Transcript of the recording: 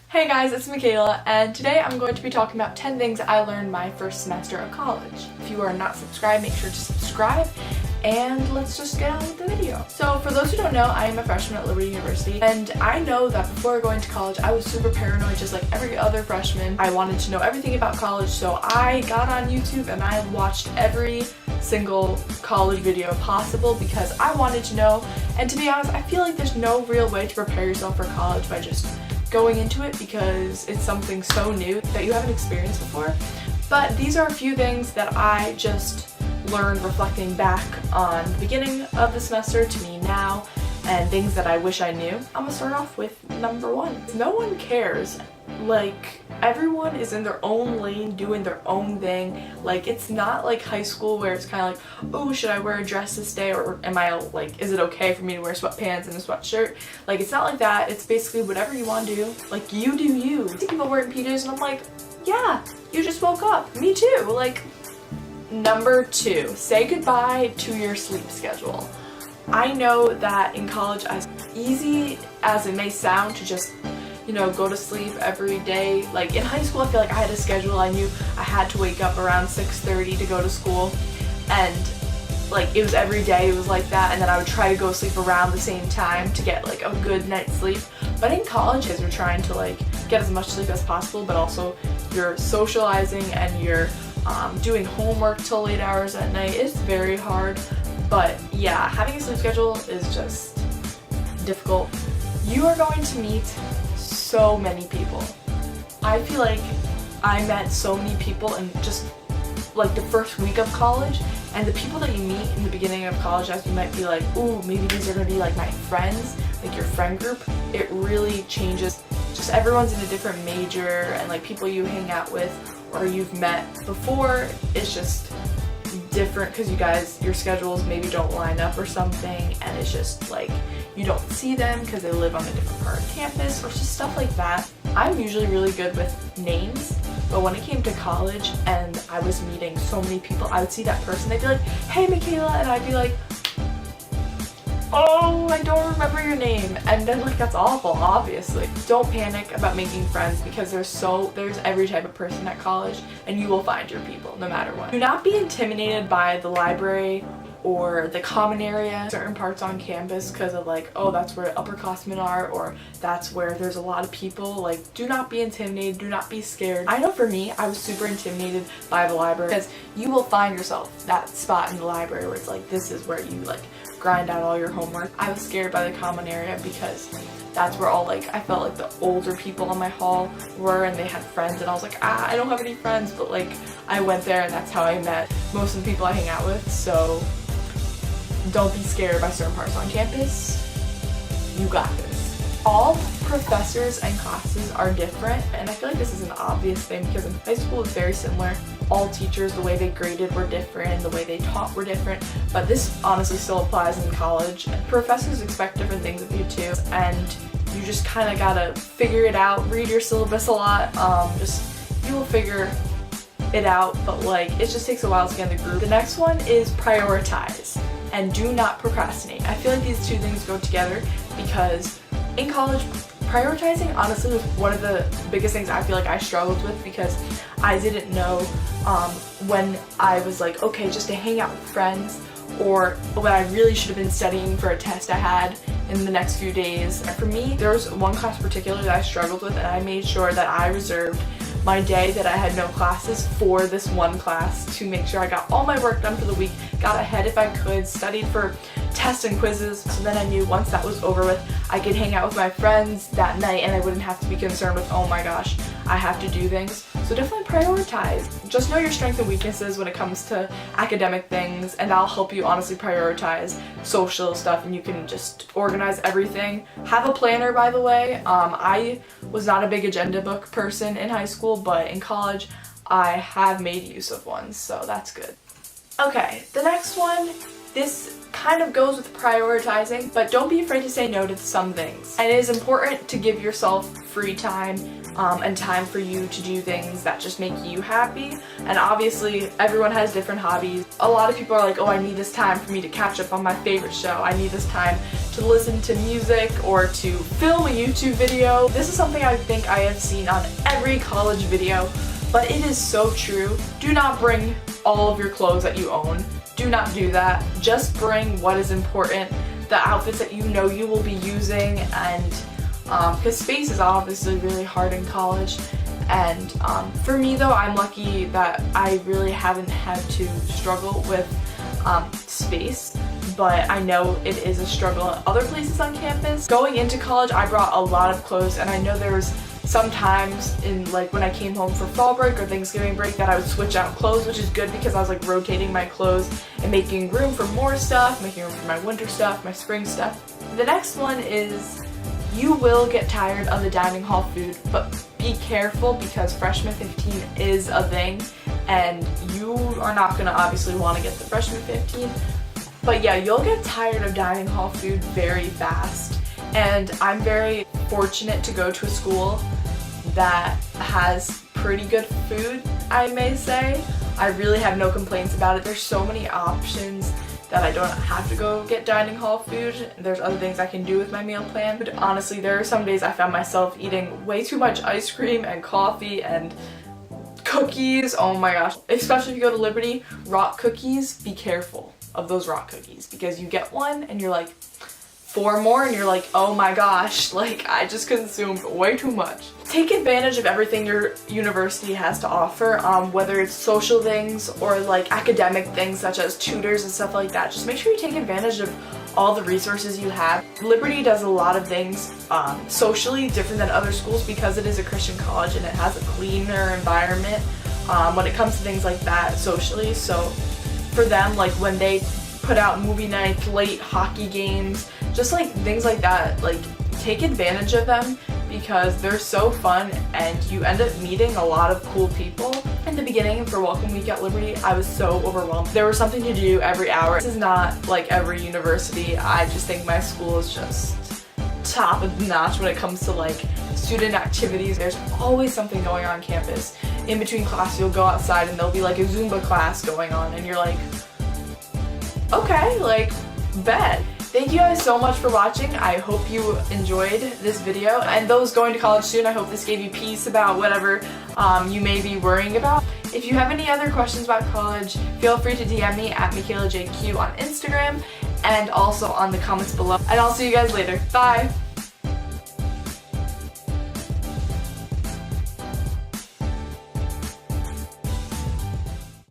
Hey guys, it's Mikayla, and today I'm going to be talking about 10 things I learned my first semester of college. If you are not subscribed, make sure to subscribe, and let's just get on with the video. So for those who don't know, I am a freshman at Liberty University, and I know that before going to college, I was super paranoid just like every other freshman. I wanted to know everything about college, so I got on YouTube and I watched every single college video possible because I wanted to know. And to be honest, I feel like there's no real way to prepare yourself for college by just going into it because it's something so new that you haven't experienced before. But these are a few things that I just learned reflecting back on the beginning of the semester to me now, and things that I wish I knew. I'm gonna start off with number one. No one cares. Like, everyone is in their own lane doing their own thing. Like, it's not like high school where it's kind of like, oh, should I wear a dress this day, or am I like, is it okay for me to wear sweatpants and a sweatshirt? Like, it's not like that. It's basically whatever you want to do. Like, you do you. I see people wearing PJs and I'm like, yeah, you just woke up. Me too. Like, number two, say goodbye to your sleep schedule. I know that in college, as easy as it may sound to just, you know, go to sleep every day. Like in high school, I feel like I had a schedule. I knew I had to wake up around 6:30 to go to school, and like it was every day it was like that, and then I would try to go sleep around the same time to get like a good night's sleep. But in college, as you're trying to like get as much sleep as possible, but also you're socializing and you're doing homework till late hours at night. It's very hard. But yeah, having a sleep schedule is just difficult. You are going to meet so many people. I feel like I met so many people in just like the first week of college, and the people that you meet in the beginning of college, as you might be like, ooh, maybe these are gonna be like my friends, like your friend group, it really changes. Just everyone's in a different major, and like people you hang out with or you've met before, it's just different because you guys, your schedules maybe don't line up or something, and it's just like you don't see them because they live on a different part of campus or just stuff like that. I'm usually really good with names, but when it came to college and I was meeting so many people, I would see that person, they'd be like, hey Mikayla, and I'd be like, oh, I don't remember your name. And then like that's awful, obviously. Don't panic about making friends because there's every type of person at college, and you will find your people no matter what. Do not be intimidated by the library or the common area, certain parts on campus, because of like, oh, that's where upperclassmen are, or that's where there's a lot of people. Like, do not be intimidated, do not be scared. I know for me, I was super intimidated by the library because you will find yourself that spot in the library where it's like, this is where you like grind out all your homework. I was scared by the common area because that's where all like, I felt like the older people in my hall were, and they had friends, and I was like, I don't have any friends, but like I went there and that's how I met most of the people I hang out with. So don't be scared by certain parts on campus. You got this. All professors and classes are different, and I feel like this is an obvious thing because in high school it's very similar. All teachers, the way they graded were different, the way they taught were different, but this honestly still applies in college. Professors expect different things of you too, and you just kind of gotta figure it out. Read your syllabus a lot. You will figure it out, but like it just takes a while to get in the group. The next one is prioritize and do not procrastinate. I feel like these two things go together because in college, prioritizing honestly was one of the biggest things I feel like I struggled with because I didn't know when I was like, okay, just to hang out with friends, or when I really should have been studying for a test I had in the next few days. And for me, there was one class in particular that I struggled with, and I made sure that I reserved my day that I had no classes for this one class to make sure I got all my work done for the week, got ahead if I could, studied for tests and quizzes, so then I knew once that was over with, I could hang out with my friends that night and I wouldn't have to be concerned with, oh my gosh, I have to do things. So definitely prioritize. Just know your strengths and weaknesses when it comes to academic things, and that'll help you honestly prioritize social stuff, and you can just organize everything. Have a planner, by the way. I was not a big agenda book person in high school, but in college I have made use of one, so that's good. Okay, the next one, this kind of goes with prioritizing, but don't be afraid to say no to some things. And it is important to give yourself free time and time for you to do things that just make you happy. And obviously everyone has different hobbies. A lot of people are like, oh, I need this time for me to catch up on my favorite show. I need this time to listen to music or to film a YouTube video. This is something I think I have seen on every college video, but it is so true. Do not bring all of your clothes that you own. Do not do that. Just bring what is important, the outfits that you know you will be using, and because space is obviously really hard in college. And for me though, I'm lucky that I really haven't had to struggle with space, but I know it is a struggle in other places on campus. Going into college, I brought a lot of clothes, and I know there was sometimes in like when I came home for fall break or Thanksgiving break that I would switch out clothes, which is good because I was like rotating my clothes and making room for more stuff, making room for my winter stuff, my spring stuff. The next one is you will get tired of the dining hall food, but be careful because freshman 15 is a thing, and you are not going to obviously want to get the freshman 15. But yeah, you'll get tired of dining hall food very fast. And I'm very fortunate to go to a school that has pretty good food, I may say. I really have no complaints about it. There's so many options that I don't have to go get dining hall food. There's other things I can do with my meal plan. But honestly, there are some days I found myself eating way too much ice cream and coffee and cookies. Oh my gosh. Especially if you go to Liberty, rock cookies, be careful of those rock cookies because you get one and you're like, 4 more and you're like, oh my gosh, like I just consumed way too much. Take advantage of everything your university has to offer, whether it's social things or like academic things such as tutors and stuff like that. Just make sure you take advantage of all the resources you have. Liberty does a lot of things socially different than other schools because it is a Christian college and it has a cleaner environment when it comes to things like that socially. So for them, like when they put out movie nights, late hockey games, just like things like that, like take advantage of them because they're so fun and you end up meeting a lot of cool people. In the beginning for welcome week at Liberty, I was so overwhelmed. There was something to do every hour. This is not like every university. I just think my school is just top of the notch when it comes to like student activities. There's always something going on campus. In between class, you'll go outside and there'll be like a Zumba class going on and you're like, okay, like, bet. Thank you guys so much for watching. I hope you enjoyed this video. And those going to college soon, I hope this gave you peace about whatever you may be worrying about. If you have any other questions about college, feel free to DM me at MikaylaJQ on Instagram and also on the comments below. And I'll see you guys later. Bye!